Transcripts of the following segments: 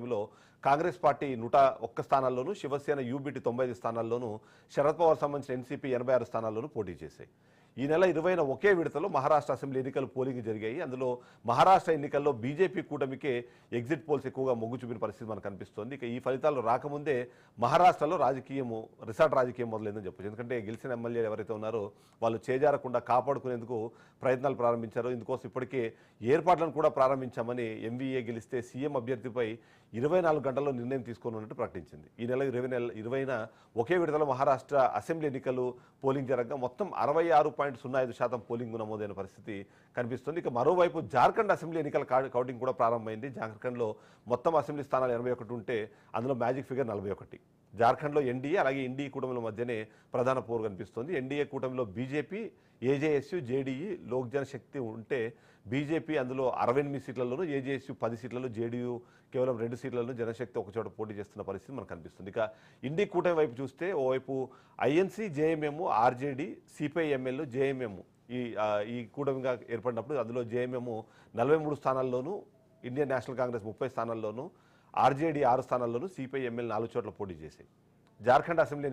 నేపథ్యంలో Congress party 101 స్థానాల్లోనూ, Shiv Sena UBT 95 స్థానాల్లోనూ, Sharad Pawar సంబంధించిన NCP 86 స్థానాల్లోనూ పోటీ చేశాయి. ఈ నెల 20న ఒకే విడతలో మహారాష్ట్ర అసెంబ్లీ ఎన్నికలు పోలింగ్ జరిగాయి. అందులో మహారాష్ట్ర ఎన్నికల్లో బీజేపీ కూటమికే ఎగ్జిట్ పోల్స్ ఎక్కువగా మొగ్గు చూపిన పరిస్థితి మనకు కనిపిస్తోంది. ఇక ఈ ఫలితాలు రాకముందే మహారాష్ట్రలో రిసార్ట్ రాజకీయం మొదలైందని చెప్పొచ్చు. ఎందుకంటే గెలిచిన ఎమ్మెల్యేలు ఎవరైతే ఉన్నారో వాళ్ళు చేజారకుండా కాపాడుకునేందుకు ప్రయత్నాలు ప్రారంభించారు. ఇందుకోసం ఇప్పటికే ఏర్పాట్లను కూడా ప్రారంభించామని ఎంవీఏ గెలిస్తే సీఎం అభ్యర్థిపై 24 గంటల్లో నిర్ణయం తీసుకోనున్నట్టు ప్రకటించింది. ఈ నెల 20న ఒకే విడతలో మహారాష్ట్ర అసెంబ్లీ ఎన్నికలు పోలింగ్ జరగగా మొత్తం 66.05% పోలింగ్ నమోదైన పరిస్థితి కనిపిస్తుంది. ఇక మరోవైపు జార్ఖండ్ అసెంబ్లీ ఎన్నికల కౌంటింగ్ కూడా ప్రారంభమైంది. జార్ఖండ్లో మొత్తం అసెంబ్లీ స్థానాలు 81 ఉంటే అందులో మ్యాజిక్ ఫిగర్ 41. జార్ఖండ్లో ఎన్డీఏ అలాగే ఎన్డీఏ కూటమిల మధ్యనే ప్రధాన పోరు కనిపిస్తోంది. ఎన్డీఏ కూటమిలో బీజేపీ, ఏజేఎస్యూ, జేడీయూ, లోక్ జనశక్తి ఉంటే బీజేపీ అందులో 68 సీట్లలోనూ, ఏజేఎస్యూ 10 సీట్లలో, జేడీయూ కేవలం 2 సీట్లలో, జనశక్తి ఒక చోట పోటీ చేస్తున్న పరిస్థితి మనకు కనిపిస్తుంది. ఇక ఇండి కూటమి వైపు చూస్తే ఓవైపు INC, JMM, RJD, CPIML, JMM ఈ కూటమిగా ఏర్పడినప్పుడు అందులో జేఎంఎం 43 స్థానాల్లోనూ, ఇండియన్ నేషనల్ కాంగ్రెస్ 30 స్థానాల్లోనూ, ఆర్జేడీ 6 స్థానాల్లోనూ, సిపిఐఎంఎల్ 4 చోట్ల పోటీ చేశాయి. జార్ఖండ్ అసెంబ్లీ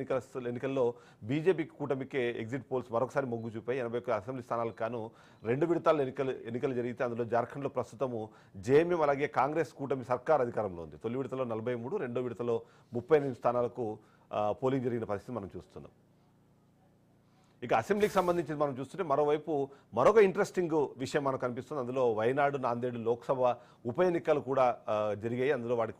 ఎన్నికల్లో బీజేపీ కూటమికే ఎగ్జిట్ పోల్స్ మరొకసారి మొగ్గు చూపాయి. 81 అసెంబ్లీ స్థానాలకు గాను 2 విడతల ఎన్నికలు జరిగితే అందులో జార్ఖండ్లో ప్రస్తుతము జేఎంఎం అలాగే కాంగ్రెస్ కూటమి సర్కార్ అధికారంలో ఉంది. తొలి విడతలో 43, రెండో విడతలో 38 స్థానాలకు పోలింగ్ జరిగిన పరిస్థితి మనం చూస్తున్నాం. ఇక అసెంబ్లీకి సంబంధించి మనం చూస్తుంటే మరోవైపు మరొక ఇంట్రెస్టింగ్ విషయం మనకు కనిపిస్తుంది. అందులో వైనాడు, నాందేడు లోక్సభ ఉప ఎన్నికలు కూడా జరిగాయి. అందులో వాటి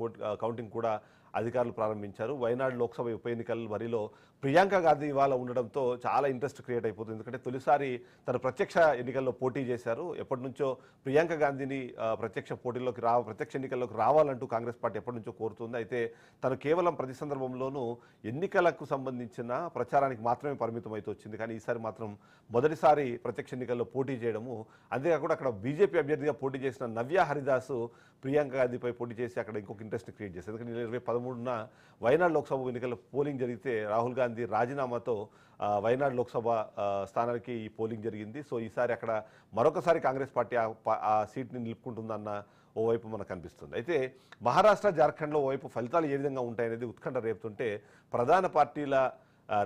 కౌంటింగ్ కూడా అధికారులు ప్రారంభించారు. వైనాడు లోక్సభ ఉప ఎన్నికల బరిలో ప్రియాంక గాంధీ ఇవాళ ఉండడంతో చాలా ఇంట్రెస్ట్ క్రియేట్ అయిపోతుంది. ఎందుకంటే తొలిసారి తను ప్రత్యక్ష ఎన్నికల్లో పోటీ చేశారు. ఎప్పటి నుంచో ప్రియాంక గాంధీని ప్రత్యక్ష ఎన్నికల్లోకి రావాలంటూ కాంగ్రెస్ పార్టీ ఎప్పటి నుంచో కోరుతుంది. అయితే తను కేవలం ప్రతి సందర్భంలోనూ ఎన్నికలకు సంబంధించిన ప్రచారానికి మాత్రమే పరిమితం అయితే వచ్చింది. కానీ ఈసారి మాత్రం మొదటిసారి ప్రత్యక్ష ఎన్నికల్లో పోటీ చేయడము, అంతేకాకుండా అక్కడ బీజేపీ అభ్యర్థిగా పోటీ చేసిన నవ్య హరిదాసు ప్రియాంక గాంధీపై పోటీ చేసి అక్కడ ఇంకొక ఇంట్రెస్ట్ క్రియేట్ చేశారు. ఎందుకంటే 2013న వైనాడు లోక్సభ ఎన్నికల పోలింగ్ జరిగితే రాహుల్ గాంధీ రాజీనామాతో వైనాడు లోక్సభ స్థానానికి ఈ పోలింగ్ జరిగింది. సో ఈసారి అక్కడ మరొకసారి కాంగ్రెస్ పార్టీ ఆ సీట్ని నిలుపుకుంటుందన్న ఓవైపు మనకు కనిపిస్తుంది. అయితే మహారాష్ట్ర, జార్ఖండ్లో ఓవైపు ఫలితాలు ఏ విధంగా ఉంటాయనేది ఉత్కంఠ రేపుతుంటే ప్రధాన పార్టీల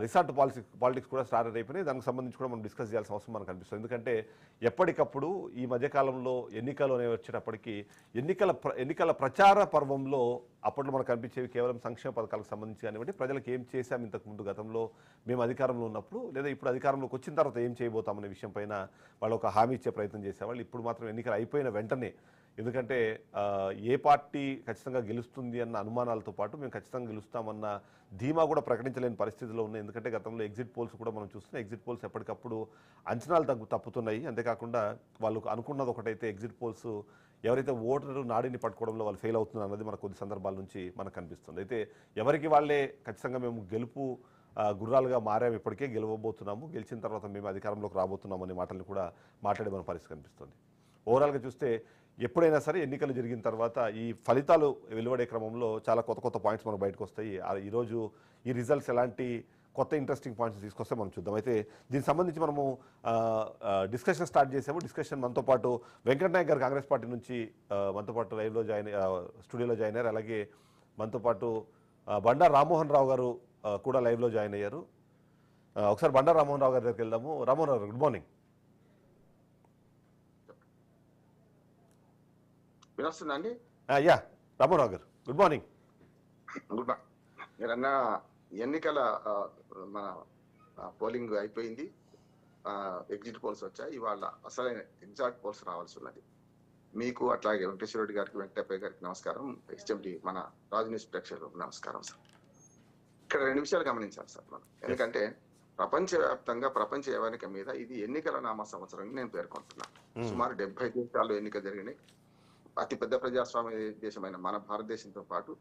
రిసార్ట్ పాలిటిక్స్ కూడా స్టార్ట్ అయిపోయినాయి. దానికి సంబంధించి కూడా మనం డిస్కస్ చేయాల్సిన అవసరం మనకు కనిపిస్తుంది. ఎందుకంటే ఎప్పటికప్పుడు ఈ మధ్యకాలంలో ఎన్నికలు అనేవి వచ్చేటప్పటికి ఎన్నికల ప్రచార పర్వంలో అప్పట్లో మనకు కనిపించేవి కేవలం సంక్షేమ పథకాలకు సంబంధించి కానివ్వండి, ప్రజలకు ఏం చేశాం ఇంతకుముందు గతంలో మేము అధికారంలో ఉన్నప్పుడు, లేదా ఇప్పుడు అధికారంలోకి వచ్చిన తర్వాత ఏం చేయబోతామనే విషయం పైన వాళ్ళు ఒక హామీ ఇచ్చే ప్రయత్నం చేసేవాళ్ళు. ఇప్పుడు మాత్రం ఎన్నికలు అయిపోయిన వెంటనే, ఎందుకంటే ఏ పార్టీ ఖచ్చితంగా గెలుస్తుంది అన్న అనుమానాలతో పాటు మేము ఖచ్చితంగా గెలుస్తామన్న ధీమా కూడా ప్రకటించలేని పరిస్థితిలో ఉన్నాయి. ఎందుకంటే గతంలో ఎగ్జిట్ పోల్స్ కూడా మనం చూస్తున్నాం. ఎగ్జిట్ పోల్స్ ఎప్పటికప్పుడు అంచనాలు తప్పుతున్నాయి. అంతేకాకుండా వాళ్ళు అనుకున్నది ఒకటైతే ఎగ్జిట్ పోల్స్ ఎవరైతే ఓటరు నాడిని పట్టుకోవడంలో వాళ్ళు ఫెయిల్ అవుతున్నారు అన్నది మనకు కొద్ది సందర్భాల నుంచి మనకు కనిపిస్తుంది. అయితే ఎవరికి వాళ్ళే ఖచ్చితంగా మేము గెలుపు గుర్రాలుగా మారాము, ఇప్పటికే గెలవబోతున్నాము, గెలిచిన తర్వాత మేము అధికారంలోకి రాబోతున్నాం అనే మాటలు కూడా మాట్లాడే మన పరిస్థితి కనిపిస్తుంది. ఓవరాల్గా చూస్తే ఎప్పుడైనా సరే ఎన్నికలు జరిగిన తర్వాత ఈ ఫలితాలు వెలువడే క్రమంలో చాలా కొత్త పాయింట్స్ మనకు బయటకు వస్తాయి. ఈరోజు ఈ రిజల్ట్స్ ఎలాంటి కొత్త ఇంట్రెస్టింగ్ పాయింట్స్ తీసుకొస్తే మనం చూద్దాం. అయితే దీనికి సంబంధించి మనము డిస్కషన్ స్టార్ట్ చేసాము. డిస్కషన్ మనతో పాటు వెంకటనాయక్ గారు కాంగ్రెస్ పార్టీ నుంచి మనతో పాటు లైవ్లో స్టూడియోలో జాయిన్ అయ్యారు. అలాగే మనతో పాటు బండారు రామ్మోహన్ రావు గారు కూడా లైవ్లో జాయిన్ అయ్యారు. ఒకసారి బండారు రామ్మోహన్ రావు గారి దగ్గరికి వెళ్దాము. రామ్మోహన్ రావు గారు, గుడ్ మార్నింగ్. వినొస్తుందండి? యా రామ్మోహన్ గారు, గుడ్ మార్నింగ్. Good morning. మీరన్నా ఎన్నికల మన పోలింగ్ అయిపోయింది, ఎగ్జిట్ పోల్స్ వచ్చాయి. ఇవాళ అసలైన ఎగ్జాక్ట్ పోల్స్ రావాల్సి ఉన్నది. మీకు అట్లాగే వెంకటేశ్వర రెడ్డి గారికి, వెంకటప్పయ్య గారికి నమస్కారం. హెచ్ఎండి మన రాజు న్యూస్ ప్రేక్షకులకు నమస్కారం సార్. ఇక్కడ 2 విషయాలు గమనించాలి సార్ మనం. ఎందుకంటే ప్రపంచవ్యాప్తంగా ప్రపంచ యవనిక మీద ఇది ఎన్నికల నామ సంవత్సరం నేను పేర్కొంటున్నాను. సుమారు 70 దేశాల్లో ఎన్నికలు జరిగినాయి. అతి పెద్ద ప్రజాస్వామ్య దేశమైన మన భారతదేశంతో పాటు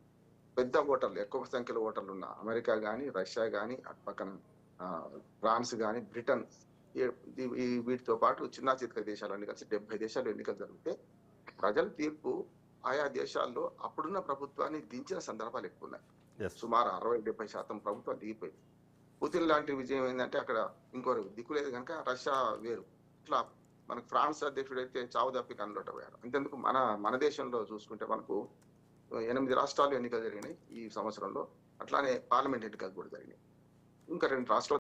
పెద్ద ఓటర్లు, ఎక్కువ సంఖ్యలో ఓటర్లు ఉన్న అమెరికా కానీ, రష్యా కానీ, అటు పక్కన ఫ్రాన్స్ కానీ, బ్రిటన్, వీటితో పాటు చిన్న చితక దేశాలన్నీ కలిసి 70 దేశాల్లో ఎన్నికలు జరిగితే ప్రజల తీర్పు ఆయా దేశాల్లో అప్పుడున్న ప్రభుత్వాన్ని దించిన సందర్భాలు ఎక్కువ ఉన్నాయి. సుమారు 60-70% ప్రభుత్వం దిగిపోయింది. పుతిన్ లాంటి విజయం ఏంటంటే అక్కడ ఇంకోరు దిక్కు లేదు కనుక రష్యా వేరు. ఇట్లా మనకు ఫ్రాన్స్ అధ్యక్షుడు అయితే చావు తప్పి కన్నులోట పోయారు. అంతెందుకు మన దేశంలో చూసుకుంటే మనకు 8 రాష్ట్రాలు ఎన్నికలు జరిగినాయి ఈ సంవత్సరంలో. అట్లానే పార్లమెంట్ ఎన్నికలు కూడా జరిగినాయి. ఇంకా 2 రాష్ట్రాలు